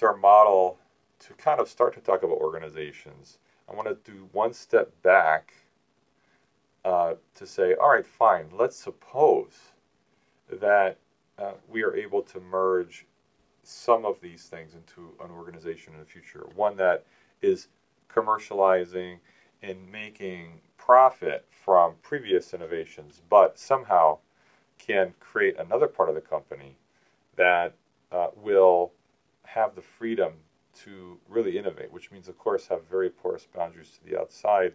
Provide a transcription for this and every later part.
our model to kind of start to talk about organizations, I want to do one step back to say, all right, fine, let's suppose that we are able to merge some of these things into an organization in the future, one that is commercializing and making profit from previous innovations, but somehow can create another part of the company that will have the freedom to really innovate, which means, of course, have very porous boundaries to the outside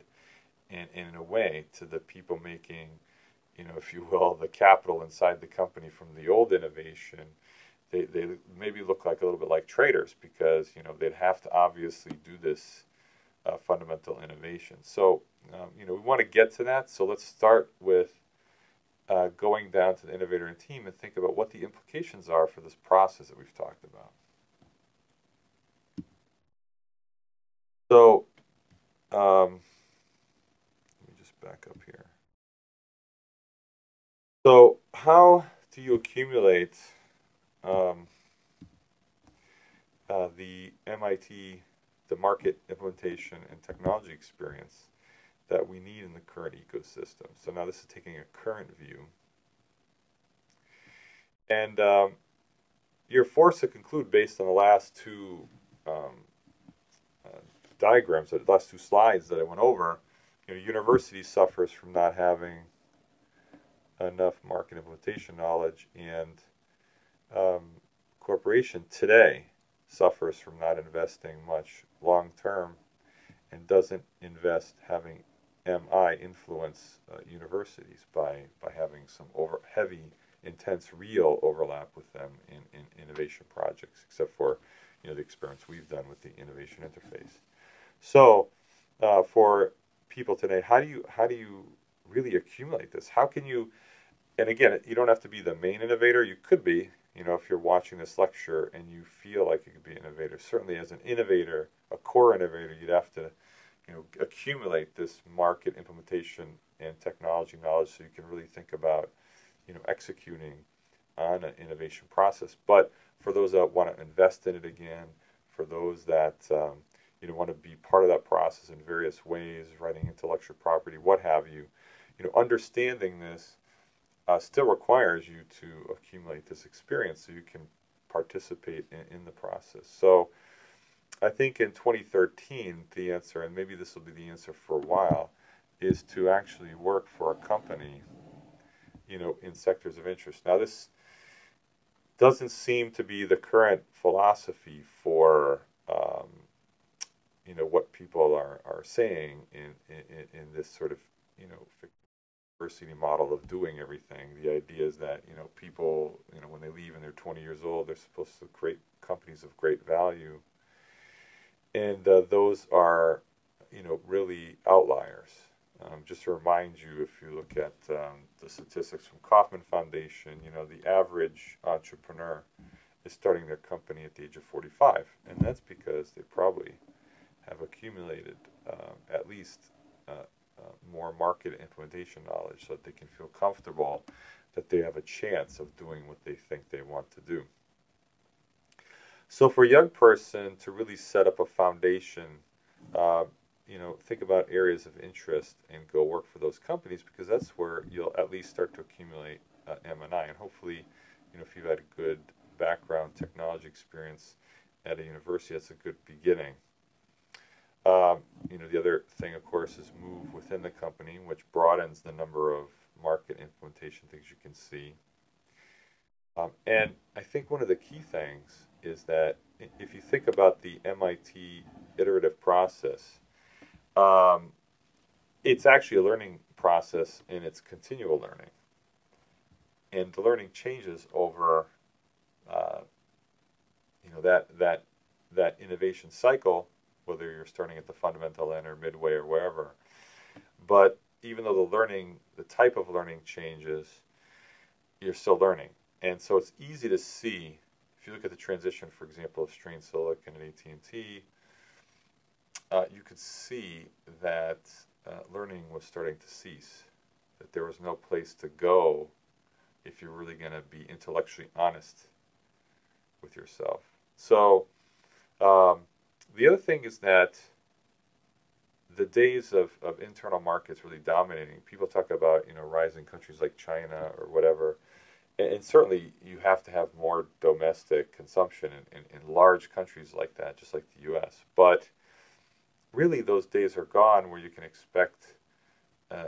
and in a way to the people making, if you will, the capital inside the company from the old innovation. They maybe look like a little bit like traders because, they'd have to obviously do this fundamental innovation. So, we want to get to that. So let's start with going down to the innovator and team and think about what the implications are for this process that we've talked about. So, let me just back up here. So, how do you accumulate the MIT, the market implementation and technology experience that we need in the current ecosystem? So now this is taking a current view. And you're forced to conclude based on the last two diagrams, the last two slides that I went over. University suffers from not having enough market implementation knowledge, and corporation today suffers from not investing much long term and doesn't invest having MI influence universities by having some heavy, intense, real overlap with them in innovation projects, except for the experiments we've done with the innovation interface. So for people today, how do you really accumulate this? How can you? And again, you don't have to be the main innovator. You could be, if you're watching this lecture and you feel like you could be an innovator. Certainly as an innovator, a core innovator, you'd have to, accumulate this market implementation and technology knowledge so you can really think about, executing on an innovation process. But for those that want to invest in it again, for those that, want to be part of that process in various ways, writing intellectual property, what have you, understanding this still requires you to accumulate this experience so you can participate in the process. So I think in 2013, the answer, and maybe this will be the answer for a while, is to actually work for a company, in sectors of interest. Now, this doesn't seem to be the current philosophy for, what people are saying in this sort of, university model of doing everything. The idea is that, people, when they leave and they're 20 years old, they're supposed to create companies of great value. And those are, really outliers. Just to remind you, if you look at the statistics from Kauffman Foundation, the average entrepreneur is starting their company at the age of 45. And that's because they probably have accumulated at least more market implementation knowledge so that they can feel comfortable that they have a chance of doing what they think they want to do. So for a young person to really set up a foundation, think about areas of interest and go work for those companies, because that's where you'll at least start to accumulate M&I. And hopefully, if you've had a good background technology experience at a university, that's a good beginning. The other thing, of course, is move within the company, which broadens the number of market implementation things you can see. And I think one of the key things is that if you think about the MIT iterative process, it's actually a learning process, and it's continual learning. And the learning changes over, that innovation cycle, whether you're starting at the fundamental end or midway or wherever. But even though the type of learning changes, you're still learning. And so it's easy to see, if you look at the transition, for example, of strained silicon and AT&T, you could see that learning was starting to cease, that there was no place to go if you're really going to be intellectually honest with yourself. So Um, the other thing is that the days of internal markets really dominating, people talk about, rising countries like China or whatever, and certainly you have to have more domestic consumption in large countries like that, just like the U.S. But really, those days are gone where you can expect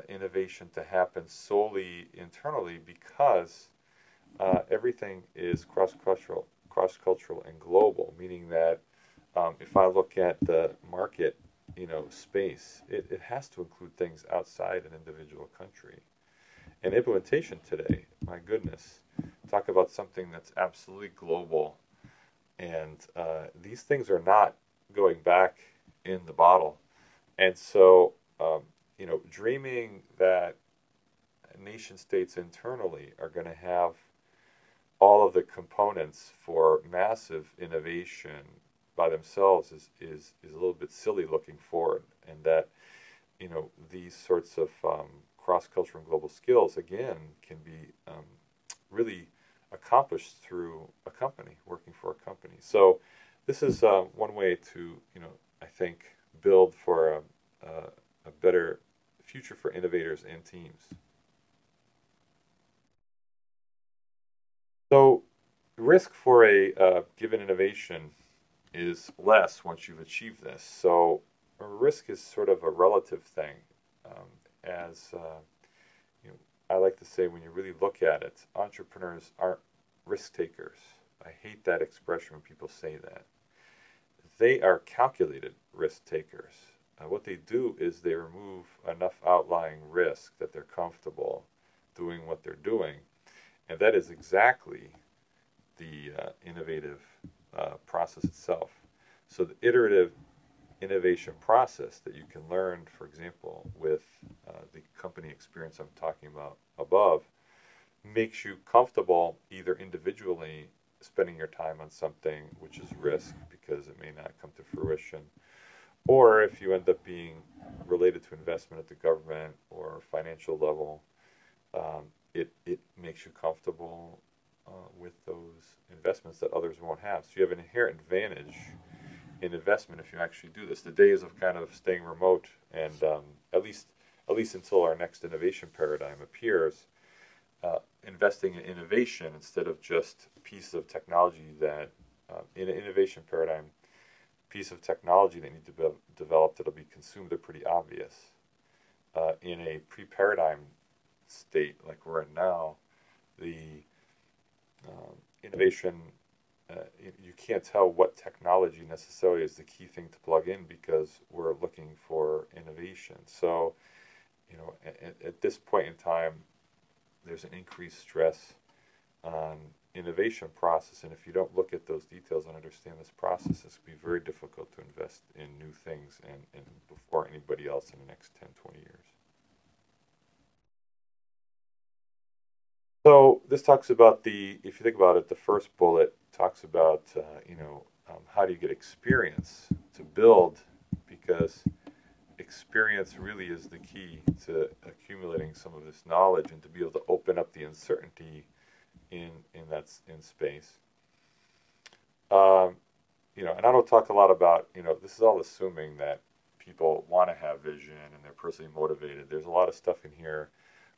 innovation to happen solely internally because everything is cross-cultural and global. Meaning that if I look at the market, space, it has to include things outside an individual country. And implementation today, my goodness, talk about something that's absolutely global. And these things are not going back in the bottle. And so, dreaming that nation states internally are going to have all of the components for massive innovation by themselves is a little bit silly looking forward. And that, these sorts of cross-cultural and global skills, again, can be really accomplished through a company, working for a company. So this is one way to, I think, build for a better future for innovators and teams. So risk for a given innovation is less once you've achieved this. So a risk is sort of a relative thing. As I like to say, when you really look at it, entrepreneurs aren't risk takers. I hate that expression when people say that. They are calculated risk takers. What they do is they remove enough outlying risk that they're comfortable doing what they're doing. And that is exactly the innovative process itself. So the iterative innovation process that you can learn, for example, with the company experience I'm talking about above, makes you comfortable either individually spending your time on something which is risk because it may not come to fruition, or if you end up being related to investment at the government or financial level, it makes you comfortable with those investments that others won't have. So you have an inherent advantage in investment if you actually do this. The days of kind of staying remote and at least until our next innovation paradigm appears, investing in innovation instead of just pieces of technology that in an innovation paradigm, piece of technology that need to be developed that'll be consumed are pretty obvious. In a pre-paradigm state like we're in now, the innovation, you can't tell what technology necessarily is the key thing to plug in because we're looking for innovation. So, at this point in time, there's an increased stress on innovation process, and if you don't look at those details and understand this process, it's going to be very difficult to invest in new things and before anybody else in the next 10, 20 years. So this talks about if you think about it, the first bullet talks about, how do you get experience to build, because experience really is the key to accumulating some of this knowledge and to be able to open up the uncertainty in space. And I don't talk a lot about, this is all assuming that people want to have vision and they're personally motivated. There's a lot of stuff in here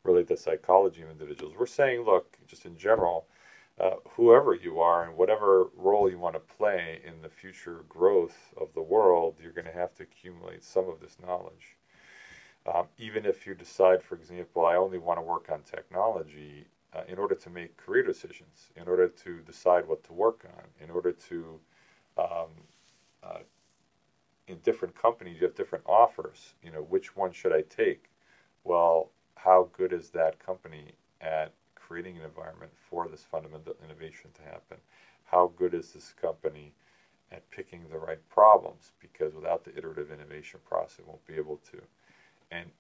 related to psychology of individuals. We're saying, look, just in general, whoever you are and whatever role you want to play in the future growth of the world, you're going to have to accumulate some of this knowledge. Even if you decide, for example, I only want to work on technology, in order to make career decisions, in order to decide what to work on, in order to, in different companies, you have different offers. Which one should I take? Well, how good is that company at creating an environment for this fundamental innovation to happen? How good is this company at picking the right problems? Because without the iterative innovation process, it won't be able to. And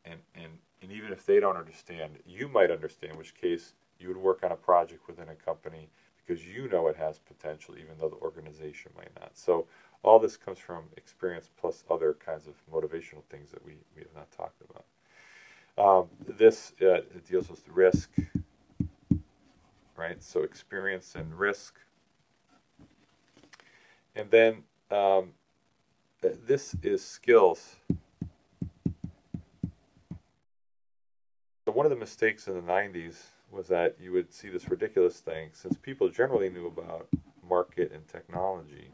even if they don't understand, you might understand, in which case you would work on a project within a company because you know it has potential, even though the organization might not. So all this comes from experience plus other kinds of motivational things that we have not talked about. This deals with risk, right? So experience and risk. And then um, this is skills. So one of the mistakes in the 90s was that you would see this ridiculous thing, since people generally knew about market and technology,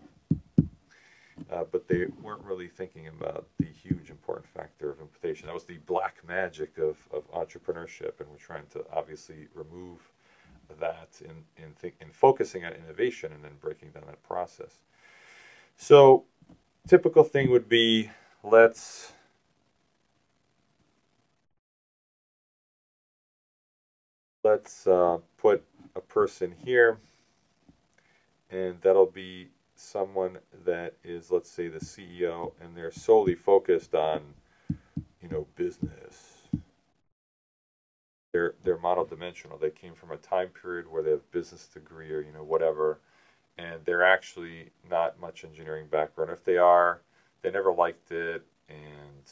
but they weren't really thinking about the huge important factor of implementation. That was the black magic of entrepreneurship, and we're trying to obviously remove that in focusing on innovation and then breaking down that process. So, typical thing would be, let's put a person here, and that'll be someone that is, let's say, the CEO, and they're solely focused on, business. They're monodimensional. They came from a time period where they have business degree or whatever, and they're actually not much engineering background. If they are, they never liked it, and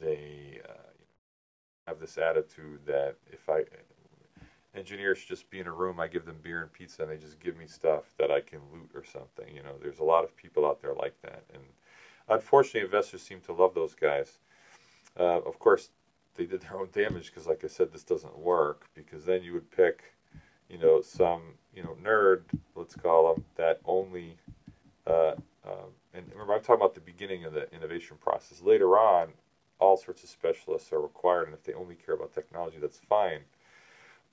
they have this attitude that if engineers should just be in a room, I give them beer and pizza, and they just give me stuff that I can loot or something. There's a lot of people out there like that, and unfortunately, investors seem to love those guys. Of course, they did their own damage because, like I said, this doesn't work. Because then you would pick, some, nerd, let's call them, that only. And remember, I'm talking about the beginning of the innovation process. Later on, all sorts of specialists are required, and if they only care about technology, that's fine.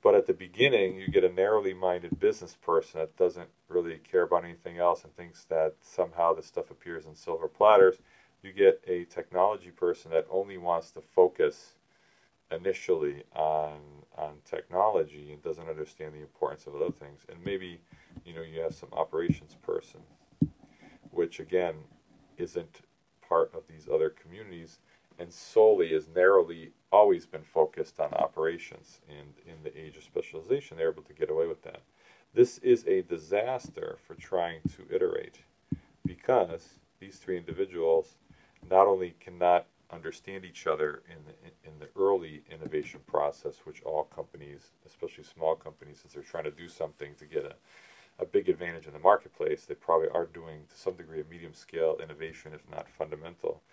But at the beginning, you get a narrowly minded business person that doesn't really care about anything else and thinks that somehow this stuff appears in silver platters. You get a technology person that only wants to focus initially on technology and doesn't understand the importance of other things. And maybe, you have some operations person, which again isn't part of these other communities and solely is narrowly always been focused on operations. And in the age of specialization, they're able to get away with that. This is a disaster for trying to iterate, because these three individuals not only cannot understand each other in the early innovation process, which all companies, especially small companies, as they're trying to do something to get a big advantage in the marketplace, they probably are doing to some degree of medium scale innovation, if not fundamental.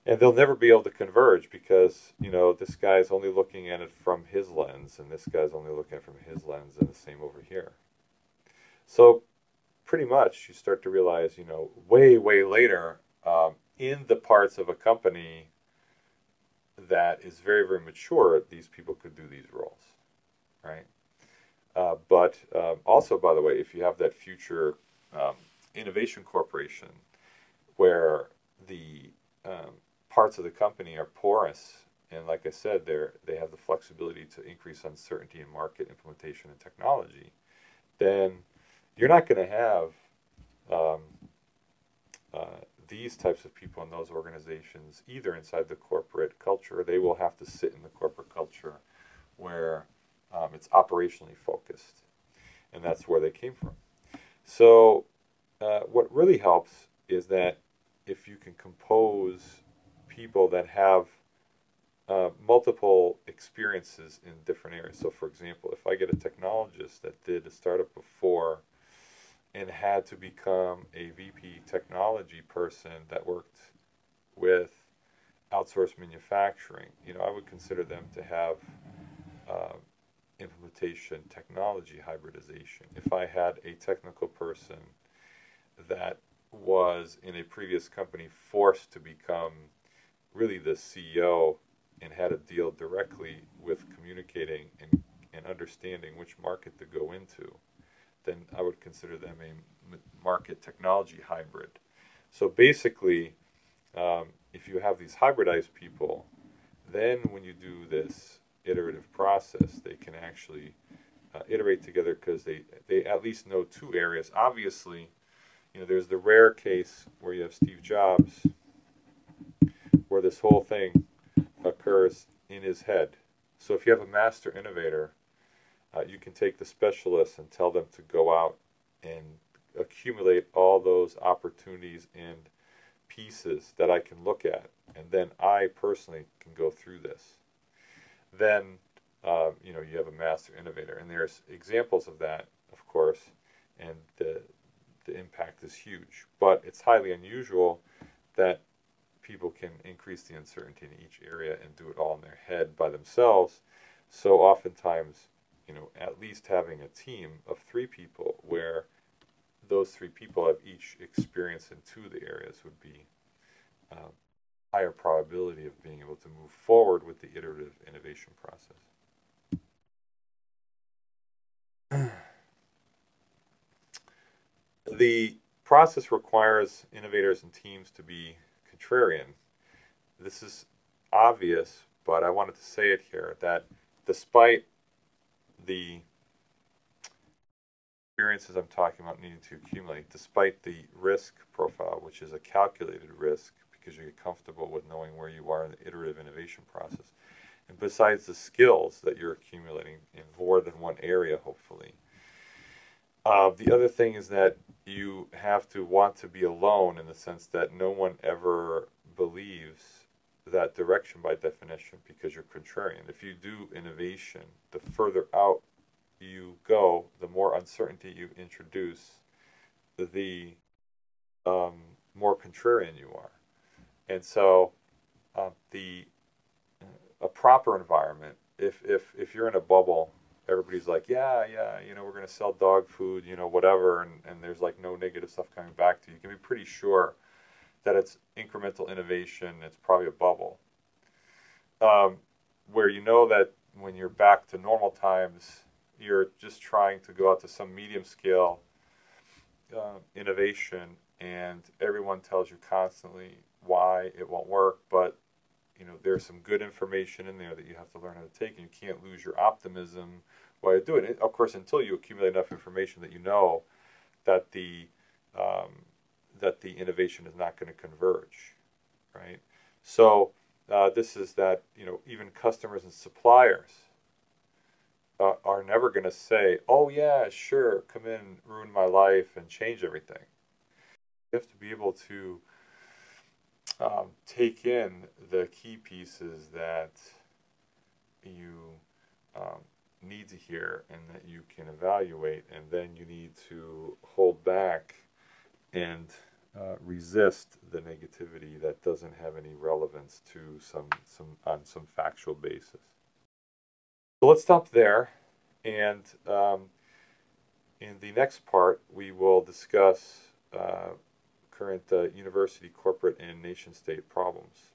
And they'll never be able to converge because, this guy's only looking at it from his lens, and this guy's only looking at it from his lens, and the same over here. So pretty much you start to realize, way, way later, in the parts of a company that is very, very mature, these people could do these roles, right? But also, by the way, if you have that future innovation corporation where the parts of the company are porous, and like I said, they have the flexibility to increase uncertainty in market implementation and technology, then you're not going to have these types of people in those organizations either inside the corporate culture, or they will have to sit in the corporate culture where it's operationally focused, and that's where they came from. So what really helps is that if you can compose people that have multiple experiences in different areas. So for example, if I get a technologist that did a startup before and had to become a VP technology person that worked with outsourced manufacturing, I would consider them to have implementation technology hybridization. If I had a technical person that was in a previous company forced to become really the CEO and had to deal directly with communicating and understanding which market to go into, then I would consider them a market technology hybrid. So basically, if you have these hybridized people, then when you do this iterative process, they can actually iterate together because they at least know two areas. Obviously, there's the rare case where you have Steve Jobs, where this whole thing occurs in his head. So if you have a master innovator, you can take the specialists and tell them to go out and accumulate all those opportunities and pieces that I can look at, and then I personally can go through this. Then you have a master innovator, and there's examples of that, of course, and the impact is huge. But it's highly unusual that people can increase the uncertainty in each area and do it all in their head by themselves. So oftentimes, at least having a team of 3 people where those 3 people have each experience in 2 of the areas would be higher probability of being able to move forward with the iterative innovation process. The process requires innovators and teams to be contrarian. This is obvious, but I wanted to say it here, that despite the experiences I'm talking about needing to accumulate, despite the risk profile, which is a calculated risk because you get comfortable with knowing where you are in the iterative innovation process, and besides the skills that you're accumulating in more than one area, hopefully, the other thing is that you have to want to be alone in the sense that no one ever believes that direction by definition because you're contrarian. If you do innovation, the further out you go, the more uncertainty you introduce, the more contrarian you are. And so a proper environment, if you're in a bubble, everybody's like, yeah, we're going to sell dog food, whatever, and there's like no negative stuff coming back to you. You can be pretty sure that it's incremental innovation. It's probably a bubble. Where you know that when you're back to normal times, you're just trying to go out to some medium scale innovation, and everyone tells you constantly why it won't work, but there's some good information in there that you have to learn how to take, and you can't lose your optimism while you do it. Of course, until you accumulate enough information that you know that the innovation is not going to converge, right? So this is that even customers and suppliers are never going to say, "Oh yeah, sure, come in, ruin my life, and change everything." You have to be able to take in the key pieces that you need to hear and that you can evaluate, and then you need to hold back and resist the negativity that doesn't have any relevance to on some factual basis. So let's stop there, and in the next part we will discuss current university, corporate, and nation-state problems.